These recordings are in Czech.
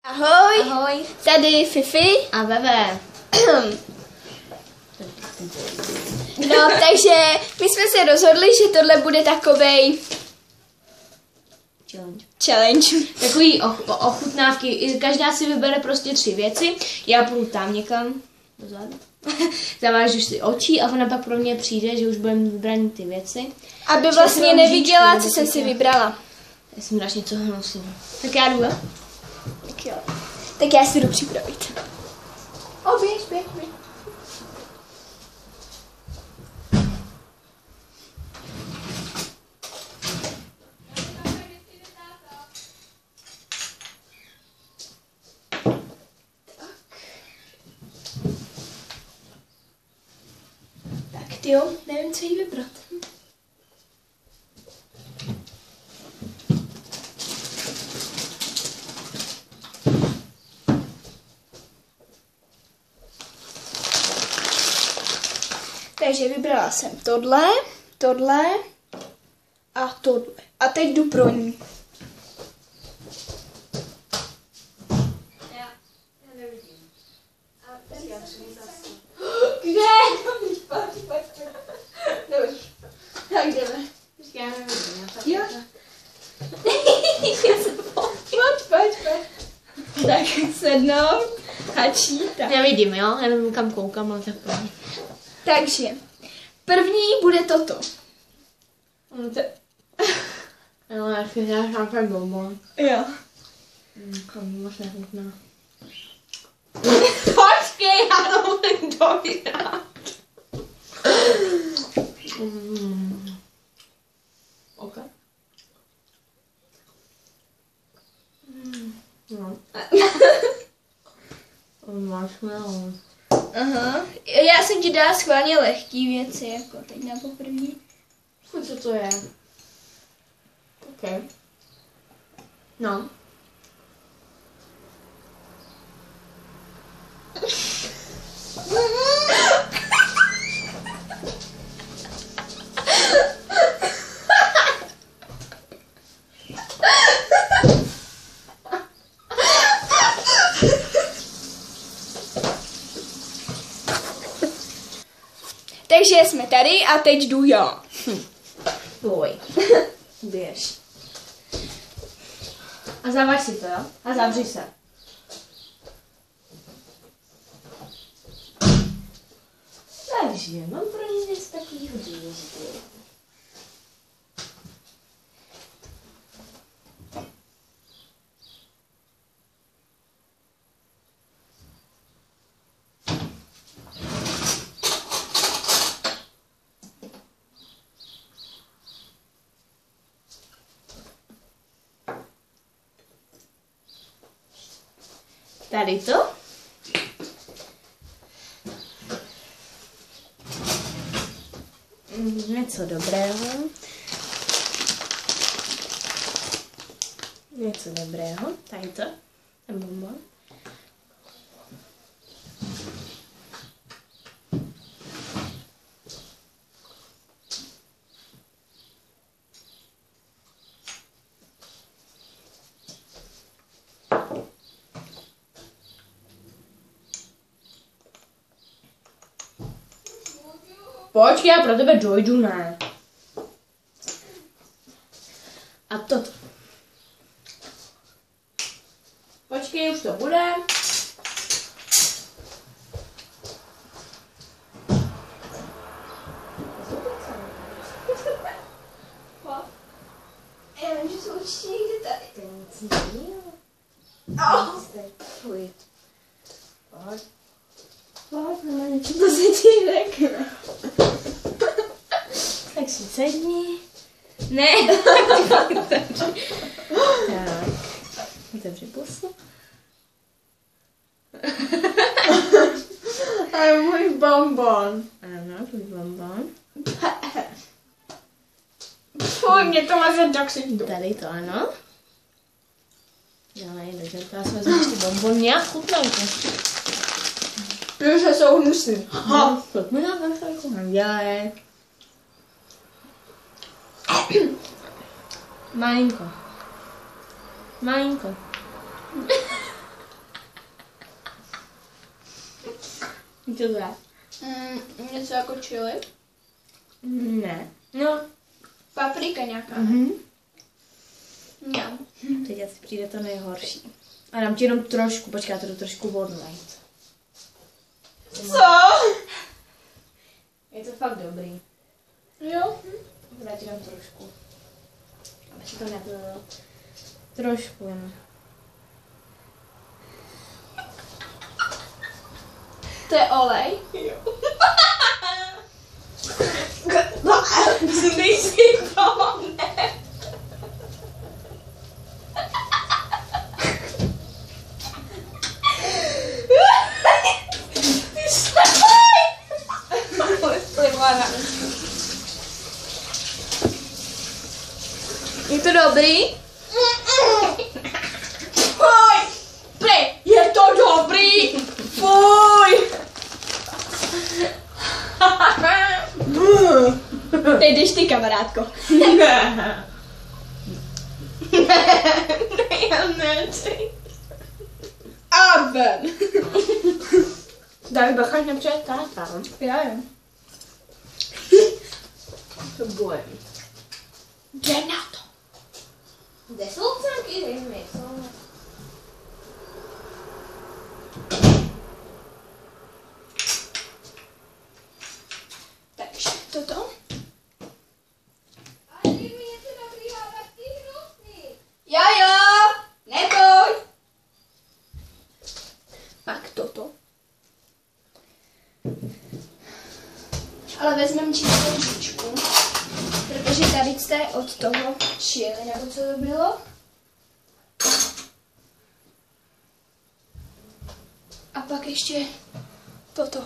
Ahoj. Ahoj. Tady Fifi. A Veve. No, takže my jsme se rozhodli, že tohle bude takovej challenge. Takový ochutnávky. Každá si vybere prostě 3 věci. Já půjdu tam někam dozadu. Zavážu si oči a ona pak pro mě přijde, že už budeme vybrat ty věci. Aby vlastně neviděla, co jsem si vybrala. Já jsem dáš něco hnusím. Tak já jdu, jo? Tak jo. Tak já si jdu připravit. Běž. Tak jo, nevím, co jí vybrat. Takže vybrala jsem tohle a tohle. A teď jdu pro ní. Já nevidím. Kde? Pojď. Dobře. Tak jdeme. Já nevidím. Jo. Pojď. Tak sednout a čítat. Nevidím, jo? Jenom kam koukám, ale tak pojď. Takže první bude toto. Jo, já si dáš nějaké bonbon. Jo. Moc nechutná. Počkej, já to musím dovídat. OK. No. Marshmallow. Aha. Já jsem ti dala schválně lehký věci, jako teď na poprvé. Co to je? OK. No. Takže jsme tady a teď jdu já. Boj. Běž. A zavaž si to, jo? A zavři se. Takže mám pro ně něco takového důležitého. Tady to. Něco dobrého. Něco dobrého. Tady to. Ten bonbon. Počkej, já pro tebe dojdu, ne. A toto. Počkej, už to bude. Já vím, že jsou určitě někde tady. To je nic jiného. Fuj. Pojď. To se ti řekne. Tak si sedni. Ne. Tak. Otevři pusu. A je můj bonbon. Ano, tvůj bonbon. Fuj, mě to má za toxic. Tady to ano. Já nejde, že to já si vezmu ještě bonbon nějak chutnanku. Protože jsou hnusný. Ha, tak mi nám takovou nedělej. Malinko. Malinko. Co to je? Něco jako chili. Ne. No. Paprika nějaká. No. Teď asi přijde to nejhorší. A dám ti jenom trošku, počkej, já to jdu trošku odlejt. Co? Je to fakt dobrý. Jo? Já ti dám trošku. Aby si to nebylo. Trošku jen. To je olej? Jo. Nejsi to, ne. Ty stoj! Je to dobrý? Fuj! Prej, je to dobrý! Fuj! Teď jdeš ty, kamarádko. Ne. Já nechci. A ven. Daj bacha, nepřeje táta. Já jo. To bojím. Jde na to. Kde jsou psanky, dej mi, co? Takže toto. Jo, neboj. Pak toto. Ale vezmeme čistou lžičku, protože tady jste od toho chili, nebo co to bylo. A pak ještě toto.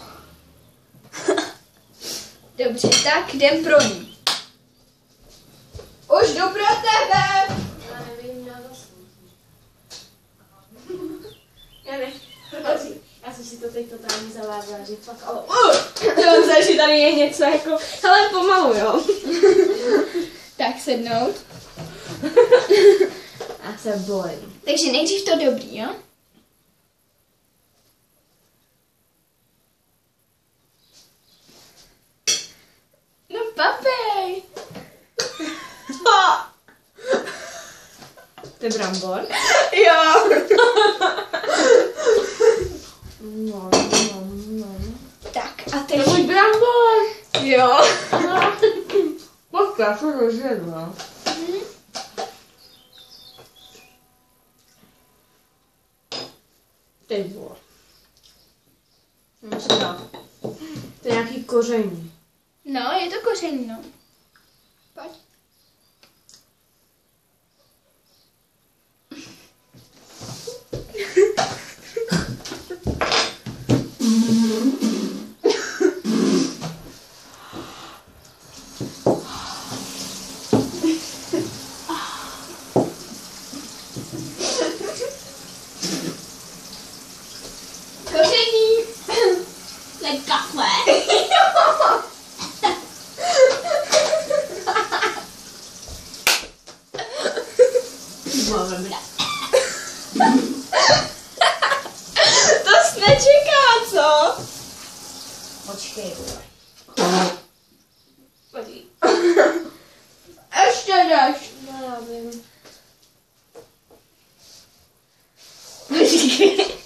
Dobře, tak jdem pro ní. Už jdu pro tebe. Já nevím, já zase. Já jsem si to teď totálně zavázala, že fakt, ale mám se, že tady je něco jako, ale pomalu, jo. Tak sednout. Já se bojím. Takže nejdřív to dobrý, jo? No papej. To je brambor? Jo. No. Tak a teď... To je brambor! Jo. Počkej, já se rozjedu, no. Teď bylo. To je nějaký koření. No, je to koření, no. Pojď. Koření. To je kafe. To jsi nečeká, co? Počkej. Podívej. Ještě dáš. No já vím. Počkej.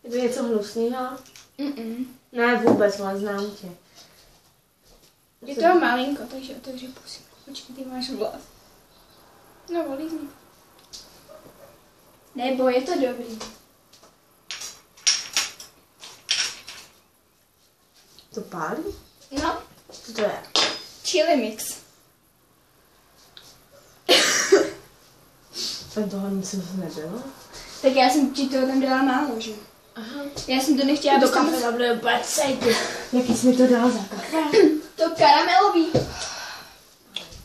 Je to něco hnusného? Mm-mm. Ne, vůbec, ale znám tě. Je to malinko, takže otevři pusy. Počkej, ty máš vlas. No, volízni. Nebo je to dobrý. To pálí? No, Co to je? chili mix. Tam toho nic nebylo? Tak já jsem ti toho tam dala málo, že? Aha. Já jsem to nechtěla, To abys tam... kafe bude úplně cejty. Jaký jsi mi to dal za kafe? To karamelový.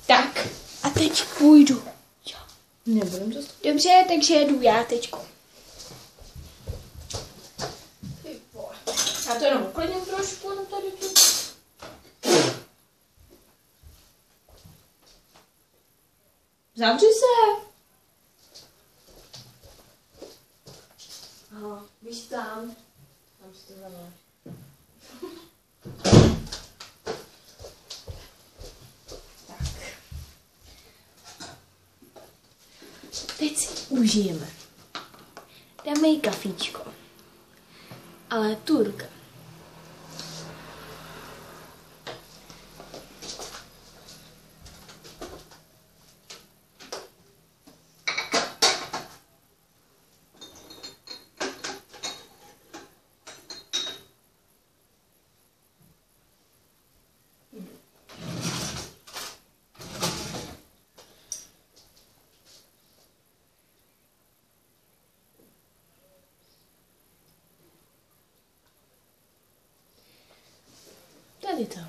Tak, a teď půjdu. Jo. Nebudem to stát. Dobře, takže jedu já teďko. Já to jenom uklidním trošku, no tady to. Zavři se. Aha, víš tam si to zavoláš. Tak. Teď si užijeme. Dáme jí kafíčko. Ale Turka. Tady to.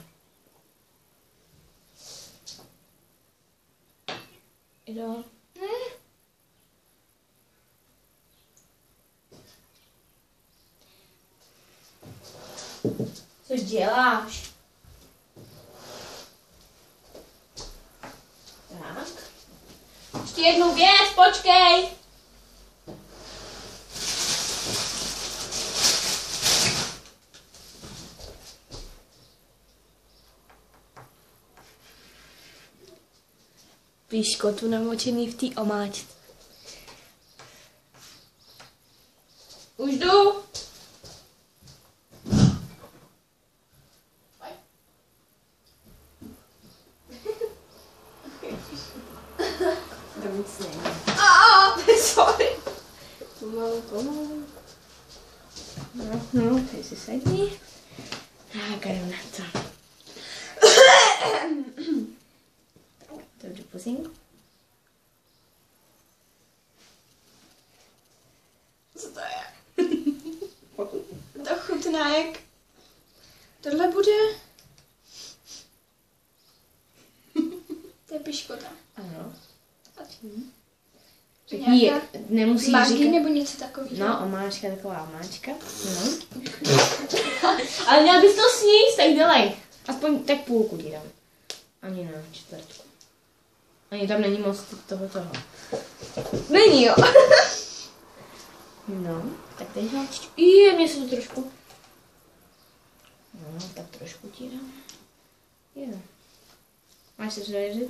Jo. Co děláš? Tak. Ještě jednu věc, počkej. Píškotu namočený v té omáčce. Už jdu. To nic není. Sorry. Pomalu. No, tady si sedni. Tak, jdem na to. Dobře, pusím. Co to je? To chutná jak... Tohle bude... To je piškota. Ano. Nějaká nemusíš Maggi říkat... nebo něco takového. No, omáčka, taková omáčka. No. Ale měl bys to sníst, tak dělej. Aspoň tak půlku ti dám. Ani ne, čtvrtku. Ani tam není moc toho. Není, jo. No, tak teď háčičku. Mě se to trošku... No, tak trošku ti dám. Jo. Máš se předěřit?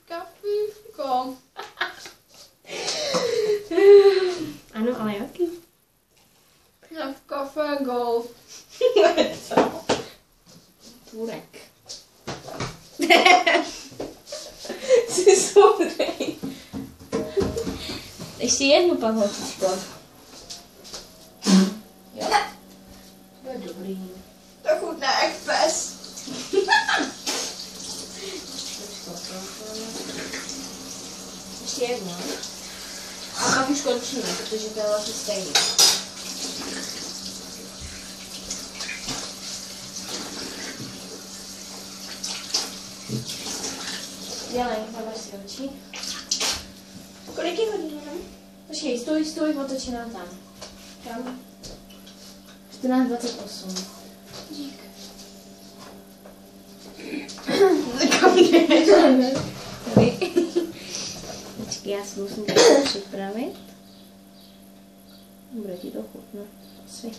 Kafíčko. Ano, ale jaký? Na kafe Gold. Turek. Jsi soudrej. Ještě jednu pak, holčičko. Jo? To je dobrý. To chutná jak pes. Ještě jedno. A pak už končíme, protože to je vlastně stejný. Dělej, zabaž si oči. Kolik je hodin, ne? Počkej, stůj, otočí nám tam. Kam? 14:28. Dík. Kam jdeš? Tady. Počkej, já si musím to připravit. Bude ti to chutnat. Asi.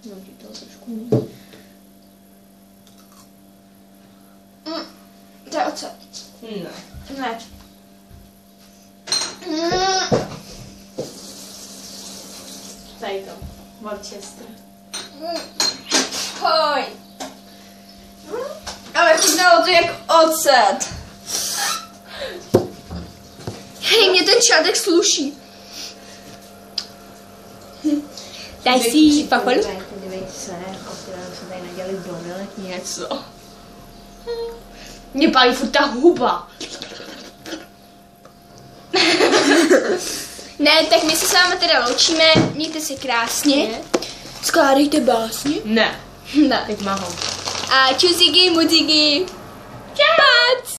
No, ti to trošku mít. To je ocet. Ne. Ne. Tady to. Worcester. Hoj. Ale chutnalo to jak ocet. Hej, mě ten čádek sluší. Daj si papel. Podívej se, jako se tady nadělali bonelek něco. Mě pálí furt ta huba. Ne, tak my se s vámi teda loučíme. Mějte se krásně. Skládejte básně. Ne. Ne. Teď mahou. A čuzigy, muzigy.